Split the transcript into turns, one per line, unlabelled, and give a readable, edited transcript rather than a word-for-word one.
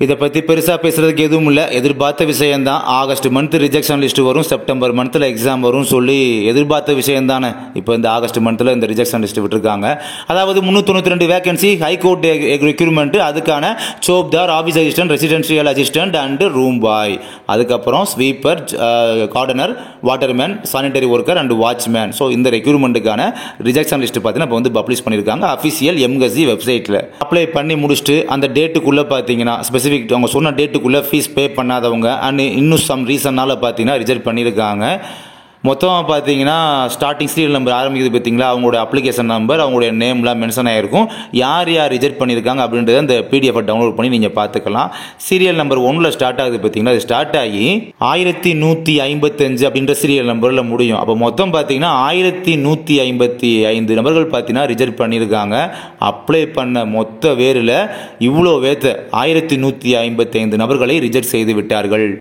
இதை பற்றி பெருசாக பேசுகிறதுக்கு எதுவும் இல்லை, எதிர்பார்த்த விஷயம்தான். ஆகஸ்ட் மந்த் ரிஜெக்ஷன் லிஸ்ட் வரும், செப்டம்பர் மந்தில் எக்ஸாம் வரும் சொல்லி எதிர்பார்த்த விஷயம் தானே. இப்போ இந்த ஆகஸ்ட் மந்தில் இந்த ரிஜெக்ஷன் லிஸ்ட் விட்டுருக்காங்க. அதாவது 392 வேகன்சி ஹைகோர்ட் ரெக்ரூட்மெண்ட், அதுக்கான சோப்தார், office assistant, residential assistant and room boy, அதுக்கப்புறம் sweeper, gardener, waterman, sanitary worker and watchman. So இந்த ரெக்ரூட்மெண்ட்டுக்கான ரிஜெக்ஷன் லிஸ்ட் பார்த்தீங்கன்னா இப்போ வந்து பப்ளிஷ் பண்ணியிருக்காங்க அஃபிஷியல் எம்கசி வெப்சைட்டில். அப்ளை பண்ணி முடிச்சுட்டு அந்த டேட்டுக்குள்ளே பார்த்தீங்கன்னா ஸ்பெசிஃபிக் அவங்க சொன்ன டேட்டுக்குள்ளே ஃபீஸ் பே பண்ணாதவங்க அண்ட் இன்னும் சம் ரீசனால் பார்த்தீங்கன்னா ரிஜெக்ட் பண்ணியிருக்காங்க. மொத்தமாக பார்த்தீங்கன்னா ஸ்டார்டிங் சீரியல் நம்பர் ஆரம்பிக்குது பார்த்தீங்களா, அவங்களோட அப்ளிகேஷன் நம்பர், அவங்களுடைய நேம்லாம் மென்ஷன் ஆகிருக்கும். யார் யார் ரிஜெக்ட் பண்ணியிருக்காங்க அப்படின்றத அந்த பிடிஎஃப் டவுன்லோட் பண்ணி நீங்கள் பார்த்துக்கலாம். சீரியல் நம்பர் 1 ஸ்டார்ட் ஆகுது பார்த்தீங்கன்னா, அது ஸ்டார்ட் ஆகி 1155 அப்படின்ற சீரியல் நம்பரில் முடியும். அப்போ மொத்தம் பார்த்தீங்கன்னா 1155 நபர்கள் பார்த்தீங்கன்னா ரிஜெக்ட் பண்ணியிருக்காங்க. அப்ளை பண்ண மொத்த வேரில் இவ்வளோ 1155 நபர்களை ரிஜெக்ட் செய்து விட்டார்கள்.